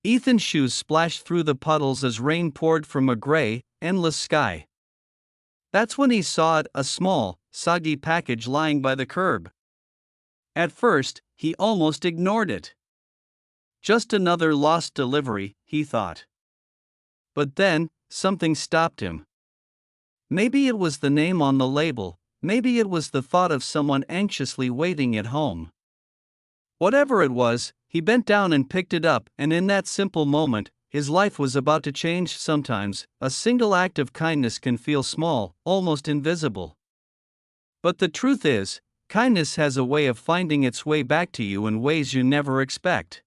Ethan's shoes splashed through the puddles as rain poured from a gray, endless sky. That's when he saw it, a small, soggy package lying by the curb. At first, he almost ignored it. Just another lost delivery, he thought. But then, something stopped him. Maybe it was the name on the label, maybe it was the thought of someone anxiously waiting at home. Whatever it was, he bent down and picked it up, and in that simple moment, his life was about to change. Sometimes, a single act of kindness can feel small, almost invisible. But the truth is, kindness has a way of finding its way back to you in ways you never expect.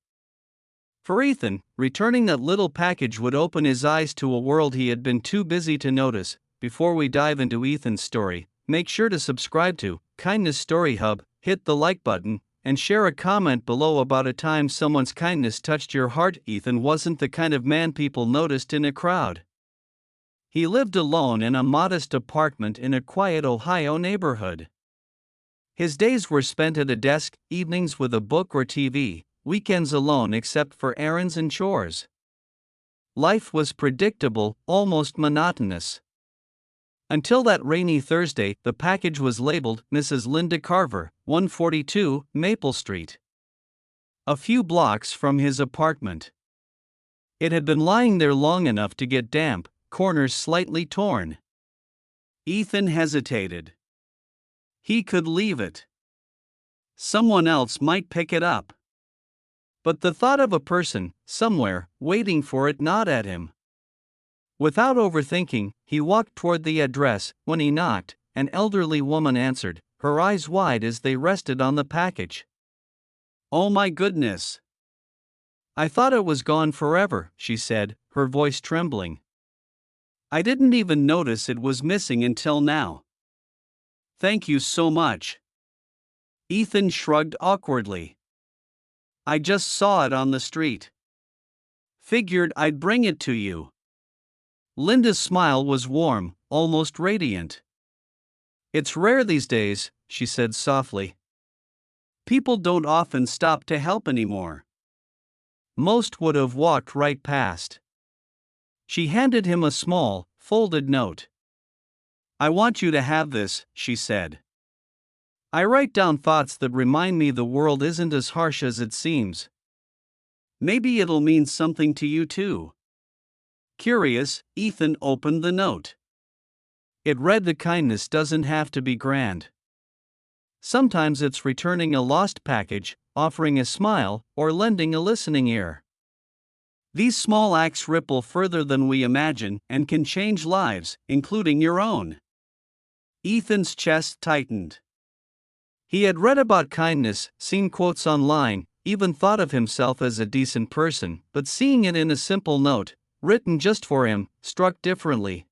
For Ethan, returning that little package would open his eyes to a world he had been too busy to notice. Before we dive into Ethan's story, make sure to subscribe to Kindness Story Hub, hit the like button, and share a comment below about a time someone's kindness touched your heart. Ethan wasn't the kind of man people noticed in a crowd. He lived alone in a modest apartment in a quiet Ohio neighborhood. His days were spent at a desk, evenings with a book or TV, weekends alone except for errands and chores. Life was predictable, almost monotonous. Until that rainy Thursday, the package was labeled Mrs. Linda Carver, 142 Maple Street, a few blocks from his apartment. It had been lying there long enough to get damp, corners slightly torn. Ethan hesitated. He could leave it. Someone else might pick it up. But the thought of a person, somewhere, waiting for it gnawed at him. Without overthinking, he walked toward the address. When he knocked, an elderly woman answered, her eyes wide as they rested on the package. "Oh my goodness! I thought it was gone forever," she said, her voice trembling. "I didn't even notice it was missing until now. Thank you so much." Ethan shrugged awkwardly. "I just saw it on the street. Figured I'd bring it to you." Linda's smile was warm, almost radiant. "It's rare these days," she said softly. "People don't often stop to help anymore. Most would have walked right past." She handed him a small, folded note. "I want you to have this," she said. "I write down thoughts that remind me the world isn't as harsh as it seems. Maybe it'll mean something to you too." Curious, Ethan opened the note. It read, "The kindness doesn't have to be grand. Sometimes it's returning a lost package, offering a smile, or lending a listening ear. These small acts ripple further than we imagine and can change lives, including your own." Ethan's chest tightened. He had read about kindness, seen quotes online, even thought of himself as a decent person, but seeing it in a simple note, written just for him, struck differently.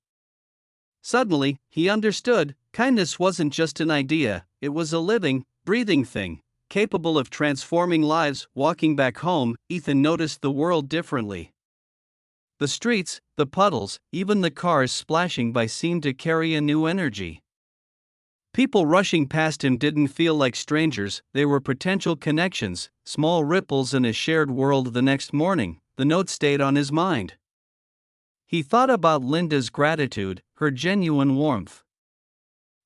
Suddenly, he understood, kindness wasn't just an idea, it was a living, breathing thing, capable of transforming lives. Walking back home, Ethan noticed the world differently. The streets, the puddles, even the cars splashing by seemed to carry a new energy. People rushing past him didn't feel like strangers, they were potential connections, small ripples in a shared world. The next morning, the note stayed on his mind. He thought about Linda's gratitude, her genuine warmth.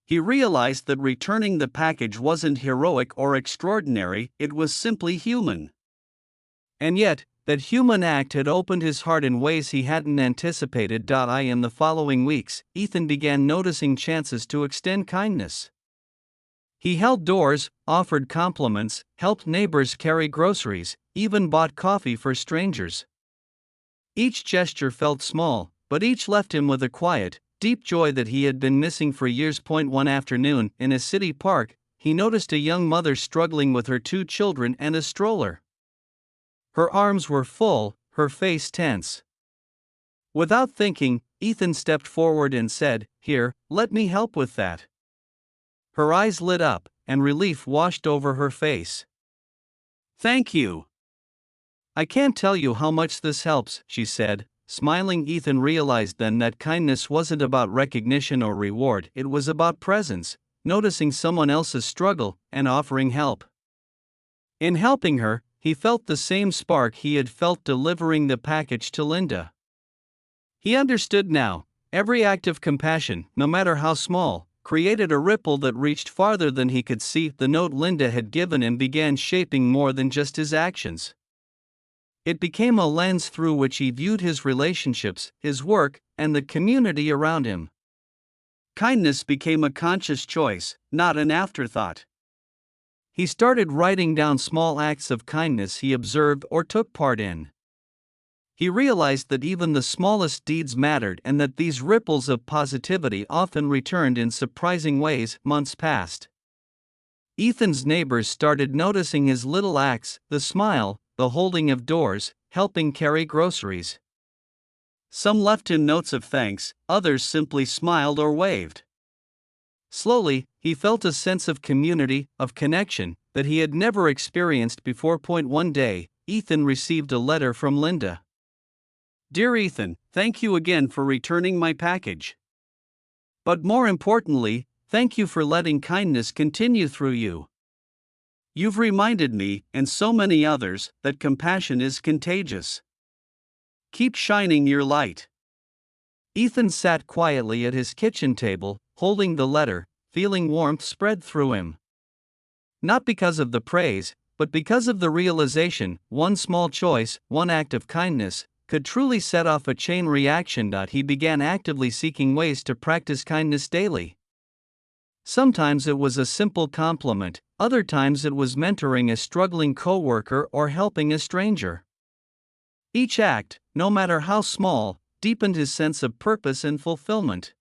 He realized that returning the package wasn't heroic or extraordinary, it was simply human. And yet, that human act had opened his heart in ways he hadn't anticipated. In the following weeks, Ethan began noticing chances to extend kindness. He held doors, offered compliments, helped neighbors carry groceries, even bought coffee for strangers. Each gesture felt small, but each left him with a quiet, deep joy that he had been missing for years. One afternoon, in a city park, he noticed a young mother struggling with her 2 children and a stroller. Her arms were full, her face tense. Without thinking, Ethan stepped forward and said, "Here, let me help with that." Her eyes lit up, and relief washed over her face. "Thank you. I can't tell you how much this helps," she said, smiling. Ethan realized then that kindness wasn't about recognition or reward, it was about presence, noticing someone else's struggle, and offering help. In helping her, he felt the same spark he had felt delivering the package to Linda. He understood now: every act of compassion, no matter how small, created a ripple that reached farther than he could see. The note Linda had given him began shaping more than just his actions. It became a lens through which he viewed his relationships, his work, and the community around him. Kindness became a conscious choice, not an afterthought. He started writing down small acts of kindness he observed or took part in. He realized that even the smallest deeds mattered and that these ripples of positivity often returned in surprising ways. Months passed. Ethan's neighbors started noticing his little acts: the smile, the holding of doors, helping carry groceries. Some left him notes of thanks, others simply smiled or waved. Slowly, he felt a sense of community, of connection, that he had never experienced before. One day, Ethan received a letter from Linda. "Dear Ethan, thank you again for returning my package. But more importantly, thank you for letting kindness continue through you. You've reminded me, and so many others, that compassion is contagious. Keep shining your light." Ethan sat quietly at his kitchen table, holding the letter, feeling warmth spread through him. Not because of the praise, but because of the realization: one small choice, one act of kindness, could truly set off a chain reaction. He began actively seeking ways to practice kindness daily. Sometimes it was a simple compliment, other times it was mentoring a struggling coworker or helping a stranger. Each act, no matter how small, deepened his sense of purpose and fulfillment.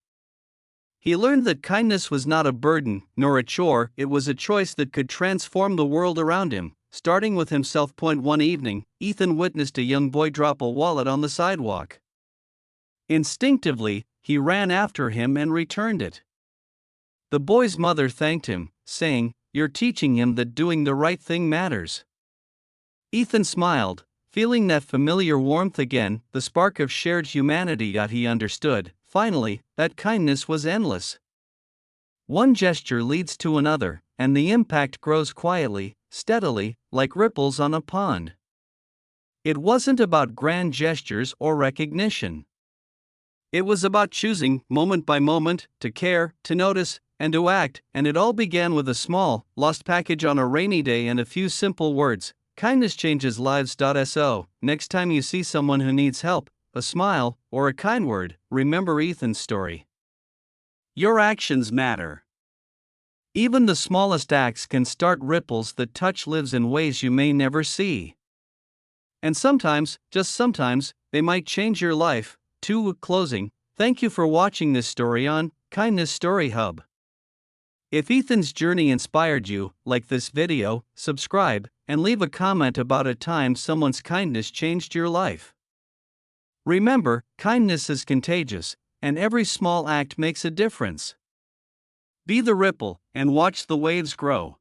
He learned that kindness was not a burden, nor a chore; it was a choice that could transform the world around him, starting with himself. One evening, Ethan witnessed a young boy drop a wallet on the sidewalk. Instinctively, he ran after him and returned it. The boy's mother thanked him, saying, "You're teaching him that doing the right thing matters." Ethan smiled, feeling that familiar warmth again, the spark of shared humanity. He understood, finally, that kindness was endless. One gesture leads to another, and the impact grows quietly, steadily, like ripples on a pond. It wasn't about grand gestures or recognition. It was about choosing, moment by moment, to care, to notice, and to act, and it all began with a small, lost package on a rainy day and a few simple words: "Kindness changes lives." So, next time you see someone who needs help, a smile, or a kind word, remember Ethan's story. Your actions matter. Even the smallest acts can start ripples that touch lives in ways you may never see. And sometimes, just sometimes, they might change your life. Closing, thank you for watching this story on Kindness Story Hub. If Ethan's journey inspired you, like this video, subscribe, and leave a comment about a time someone's kindness changed your life. Remember, kindness is contagious, and every small act makes a difference. Be the ripple, and watch the waves grow.